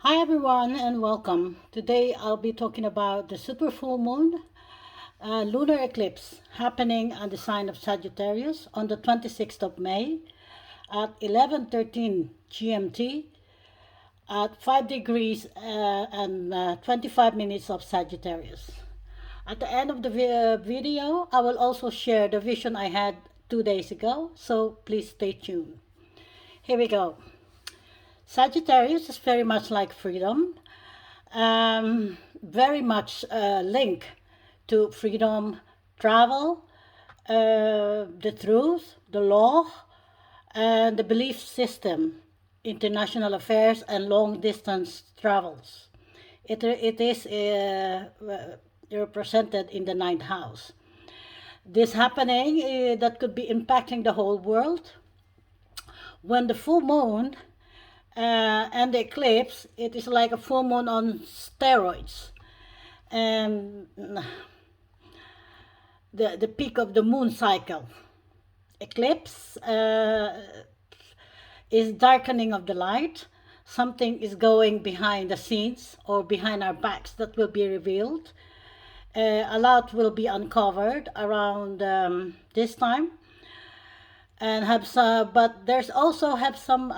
Hi everyone and welcome. Today I'll be talking about the super full moon lunar eclipse happening on the sign of Sagittarius on the 26th of May at 11:13 GMT at 5 degrees and 25 minutes of Sagittarius. At the end of the video, I will also share the vision I had 2 days ago, so please stay tuned. Here we go. Sagittarius is very much like freedom, very much linked to freedom, travel, the truth, the law, and the belief system, international affairs, and long distance travels. It is represented in the ninth house. This happening that could be impacting the whole world. When the full moon and the eclipse, it is like a full moon on steroids. And the peak of the moon cycle. Eclipse is darkening of the light. Something is going behind the scenes or behind our backs that will be revealed. A lot will be uncovered around this time, and have some, but there's also have some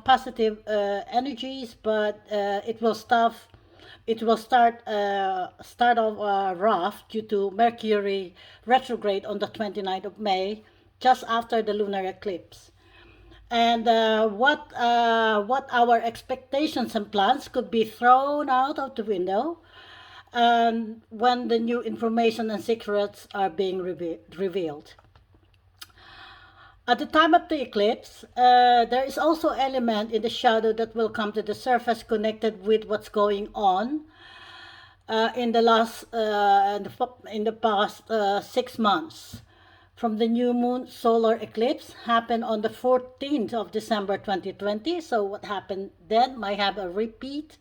positive energies, but it will start off rough due to Mercury retrograde on the 29th of May, just after the lunar eclipse. And what our expectations and plans could be thrown out of the window, and when the new information and secrets are being revealed. At the time of the eclipse, there is also element in the shadow that will come to the surface connected with what's going on in the past 6 months. From the new moon solar eclipse happened on the 14th of December 2020. So what happened then might have a repeat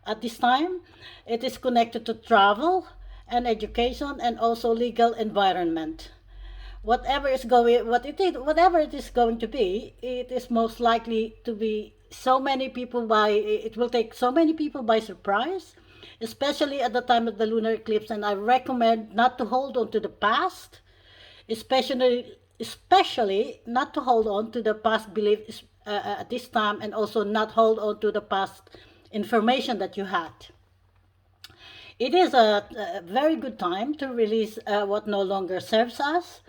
at this time. It is connected to travel and education and also legal environment. Whatever it is going to be, it is most likely to be so many people by it will take so many people by surprise, especially at the time of the lunar eclipse. And I recommend not to hold on to the past, especially not to hold on to the past beliefs at this time, and also not hold on to the past information that you had. It is a very good time to release what no longer serves us,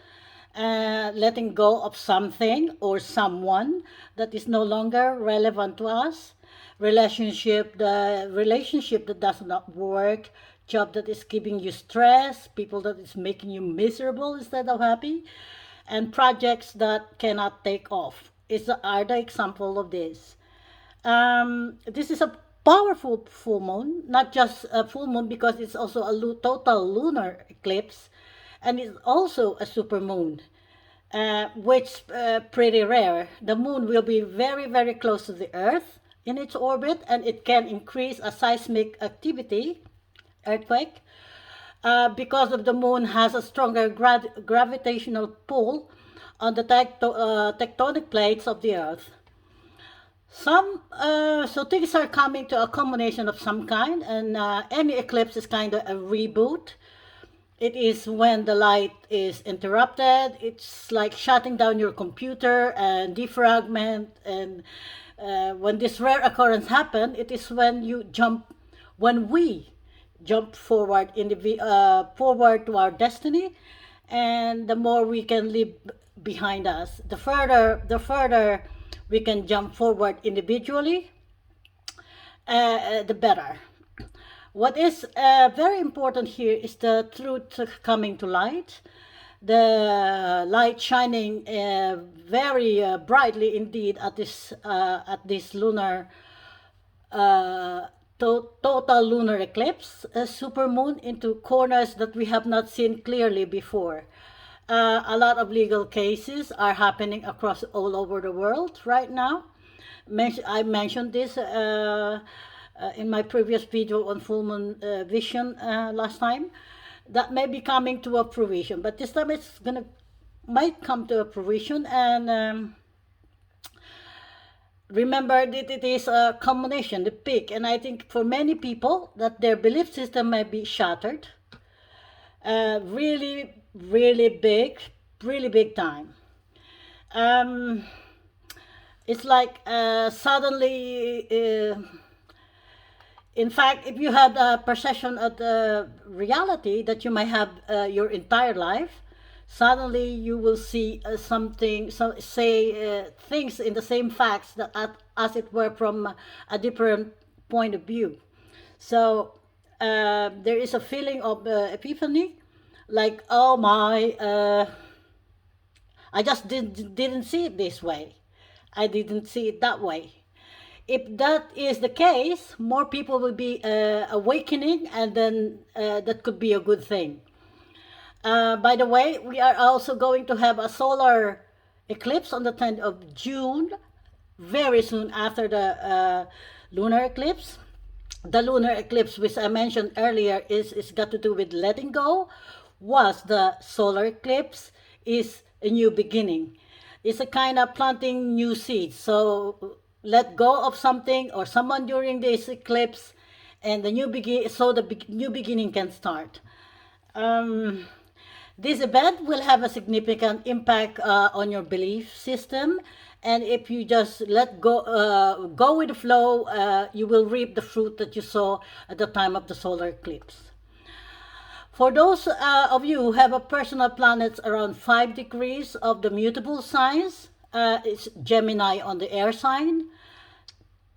letting go of something or someone that is no longer relevant to us. The relationship that does not work, job that is giving you stress, people that is making you miserable instead of happy, and projects that cannot take off are the example of this. This is a powerful full moon, not just a full moon because it's also a total lunar eclipse, and it's also a super moon, which pretty rare. The moon will be very, very close to the Earth in its orbit, and it can increase a seismic activity, earthquake, because of the moon has a stronger gravitational pull on the tectonic plates of the Earth. So things are coming to a combination of some kind, and any eclipse is kind of a reboot. It is when the light is interrupted. It's like shutting down your computer and defragment. And when this rare occurrence happen, it is when we jump forward forward to our destiny, and the more we can leave behind us, the further we can jump forward individually, the better. What is very important here is the truth coming to light, the light shining very brightly indeed at this lunar total lunar eclipse, a super moon into corners that we have not seen clearly before. A lot of legal cases are happening across all over the world right now. I mentioned this in my previous video on full moon vision last time. That may be coming to a fruition, but this time it's gonna might come to a fruition, and remember that it is a combination, the peak, and I think for many people that their belief system may be shattered, really, really big time. Um, it's like suddenly, in fact, if you had a perception of the reality that you might have your entire life, suddenly you will see something, so say things in the same facts that as it were from a different point of view. So there is a feeling of epiphany, like, oh my, I just didn't see it this way. I didn't see it that way. If that is the case, more people will be awakening, and then that could be a good thing. By the way, we are also going to have a solar eclipse on the 10th of June, very soon after the lunar eclipse. The lunar eclipse, which I mentioned earlier, is got to do with letting go, was the solar eclipse is a new beginning. It's a kind of planting new seeds. So let go of something or someone during this eclipse, and the new begin so the new beginning can start. Um, this event will have a significant impact on your belief system, and if you just let go, go with the flow, you will reap the fruit that you saw at the time of the solar eclipse. For those of you who have a personal planets around 5 degrees of the mutable signs, it's Gemini on the air sign,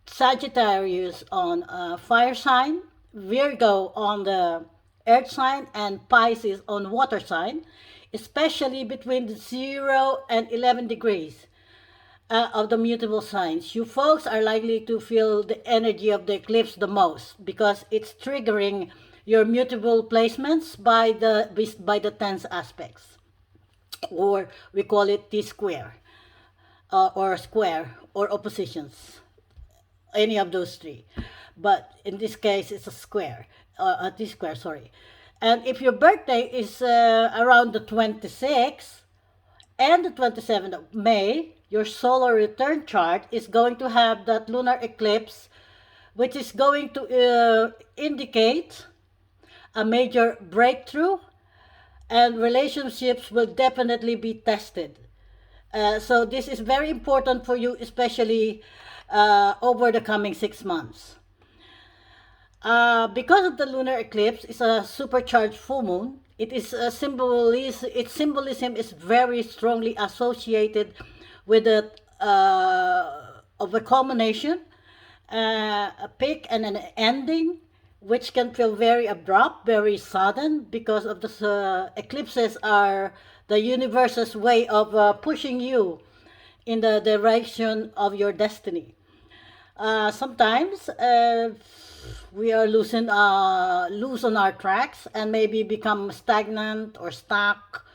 Sagittarius on fire sign, Virgo on the earth sign, and Pisces on water sign, especially between the 0 and 11 degrees of the mutable signs. You folks are likely to feel the energy of the eclipse the most because it's triggering your mutable placements by the tense aspects, or we call it T square, or square, or oppositions, any of those three. But in this case, it's a square, a T square, sorry. And if your birthday is around the 26th and the 27th of May, your solar return chart is going to have that lunar eclipse, which is going to indicate a major breakthrough, and relationships will definitely be tested. So this is very important for you, especially over the coming 6 months. Because of the lunar eclipse, it's a supercharged full moon. Its symbolism is very strongly associated with the of a culmination, a peak, and an ending, which can feel very abrupt, very sudden, because of the eclipses are the universe's way of pushing you in the direction of your destiny. Sometimes we are loose on our tracks and maybe become stagnant or stuck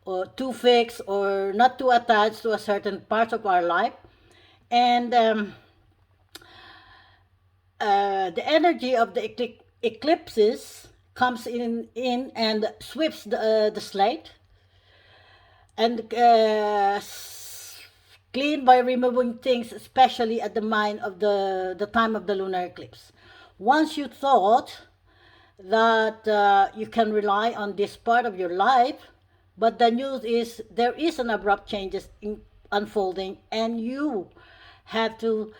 or too fixed or not too attached to a certain part of our life. And the energy of the eclipses comes in and sweeps the slate and clean by removing things, especially at the mind of the time of the lunar eclipse. Once you thought that you can rely on this part of your life, but the news is there is an abrupt changes in unfolding, and you have to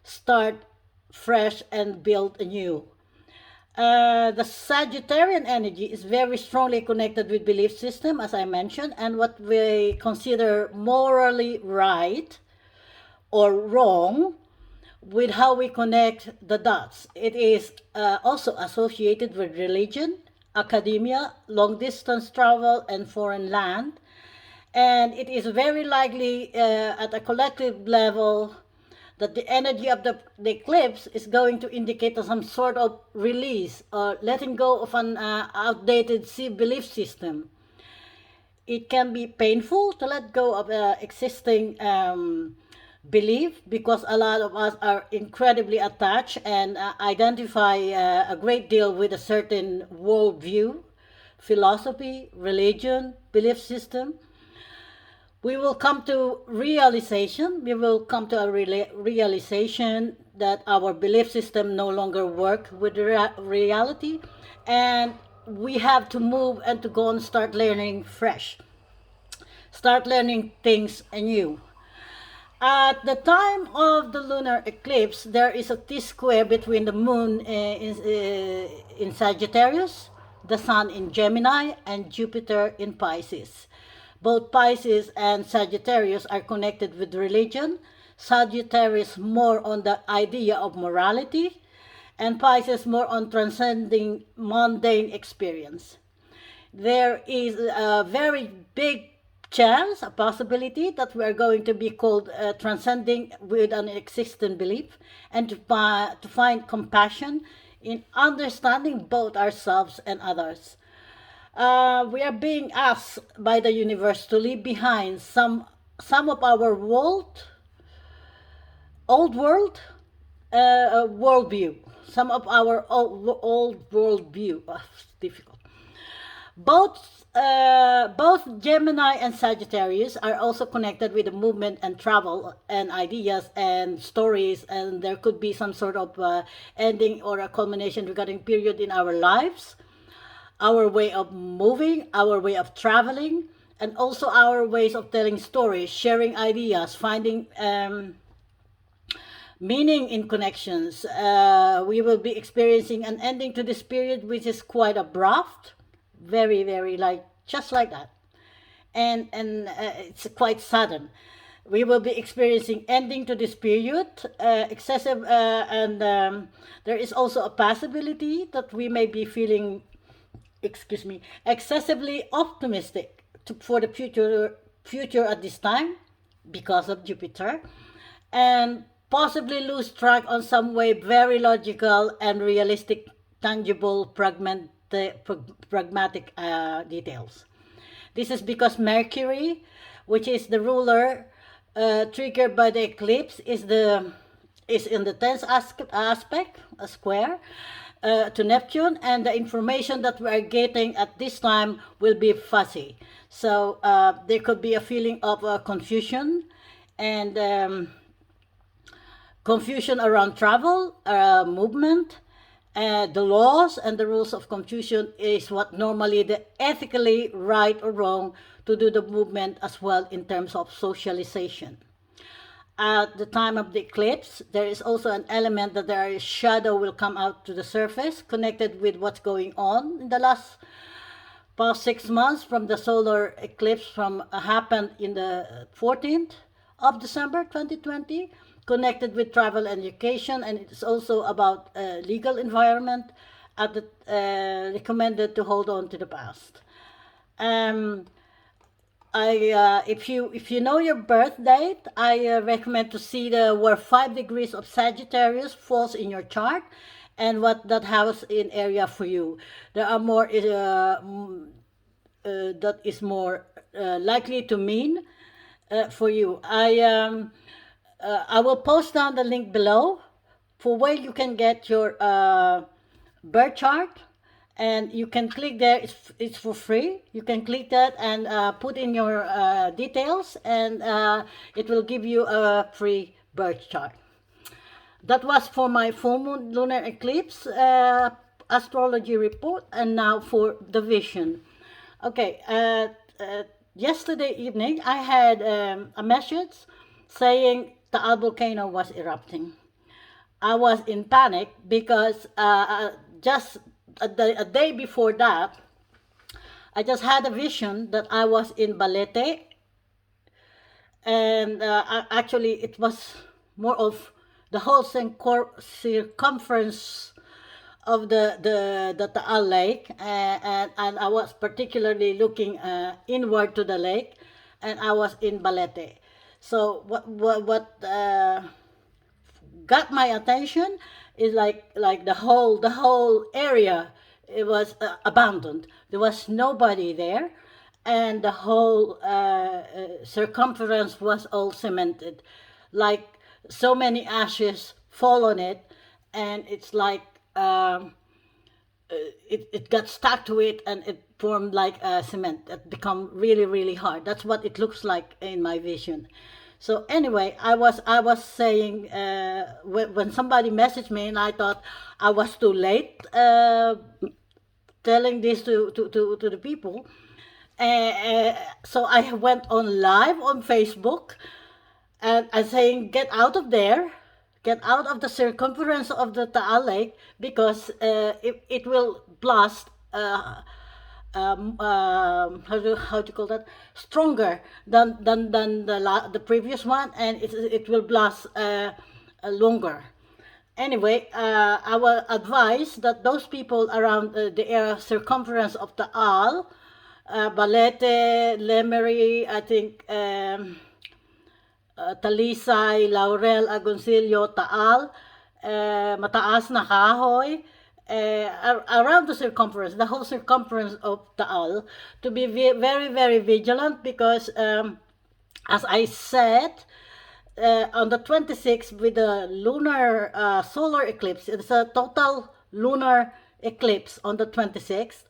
start fresh and build anew. The Sagittarian energy is very strongly connected with belief system, as I mentioned, and what we consider morally right or wrong with how we connect the dots. It is also associated with religion, academia, long distance travel, and foreign land. And it is very likely at a collective level that the energy of the eclipse is going to indicate some sort of release or letting go of an outdated belief system. It can be painful to let go of existing belief because a lot of us are incredibly attached and identify a great deal with a certain worldview, philosophy, religion, belief system. We will come to realization. We will come to a realization that our belief system no longer work with reality, and we have to move and to go and start learning fresh, start learning things anew. At the time of the lunar eclipse, there is a T-square between the moon in Sagittarius, the sun in Gemini, and Jupiter in Pisces. Both Pisces and Sagittarius are connected with religion. Sagittarius more on the idea of morality, and Pisces more on transcending mundane experience. There is a very big chance, a possibility that we are going to be called transcending with an existing belief, and to find compassion in understanding both ourselves and others. We are being asked by the universe to leave behind some of our old world worldview, some of our old worldview. Difficult. Both Gemini and Sagittarius are also connected with the movement and travel and ideas and stories, and there could be some sort of ending or a culmination regarding period in our lives, our way of moving, our way of traveling, and also our ways of telling stories, sharing ideas, finding meaning in connections. We will be experiencing an ending to this period, which is quite abrupt, very, very like just like that, and it's quite sudden. We will be experiencing ending to this period, excessive, and there is also a possibility that we may be feeling, excuse me, excessively optimistic for the future at this time because of Jupiter, and possibly lose track on some way very logical and realistic, tangible, pragmatic details. This is because Mercury, which is the ruler triggered by the eclipse, is in the tense aspect, a square, to Neptune, and the information that we are getting at this time will be fuzzy. So there could be a feeling of confusion and confusion around travel, movement. The laws and the rules of Confucian is what normally the ethically right or wrong to do the movement as well in terms of socialization. At the time of the eclipse, there is also an element that there is shadow will come out to the surface connected with what's going on in the past 6 months from the solar eclipse from happened in the 14th of December 2020, connected with travel and education, and it's also about legal environment. At the recommended to hold on to the past. Um, if you know your birth date, I recommend to see the where 5 degrees of Sagittarius falls in your chart, and what that house in area for you. There are more that is more likely to mean for you. I will post down the link below for where you can get your birth chart, and you can click there. It's for free. You can click that and put in your details, and it will give you a free birth chart. That was for my full moon lunar eclipse astrology report, and now for the vision. Okay, yesterday evening I had a message saying the volcano was erupting. I was in panic because just a day before that, I just had a vision that I was in Balete, and actually it was more of the whole circumference of the Taal Lake, and I was particularly looking inward to the lake, and I was in Balete. So what got my attention is like the whole area, it was abandoned. There was nobody there, and the whole circumference was all cemented, like so many ashes fall on it, and it's like it got stuck to it, and it formed like cement that become really really hard. That's what it looks like in my vision. So anyway, I was saying when somebody messaged me, and I thought I was too late telling this to the people. So I went on live on Facebook, and I'm saying, get out of there, get out of the circumference of the Taal Lake, because it will blast. How do you call that? Stronger than the previous one, and it will blast longer. Anyway, I will advise that those people around the area circumference of Taal, Balete, Lemery, I think, Talisay, Laurel, Agoncillo, Taal, mataas na kahoy, around the circumference, the whole circumference of Taal, to be very, very vigilant, because, as I said, on the 26th, with the lunar solar eclipse, it's a total lunar eclipse on the 26th,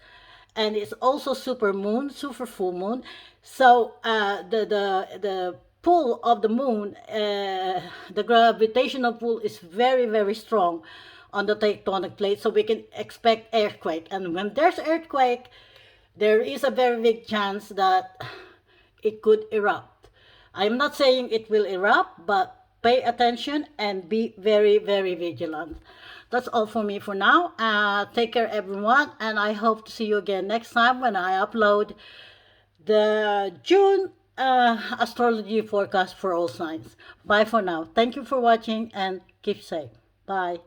and it's also super moon, super full moon. So the pull of the moon, the gravitational pull is very very strong on the tectonic plate, so we can expect earthquake. And when there's earthquake, there is a very big chance that it could erupt. I'm not saying it will erupt, but pay attention and be very, very vigilant. That's all for me for now. Take care, everyone, and I hope to see you again next time when I upload the June astrology forecast for all signs. Bye for now. Thank you for watching, and keep safe. Bye.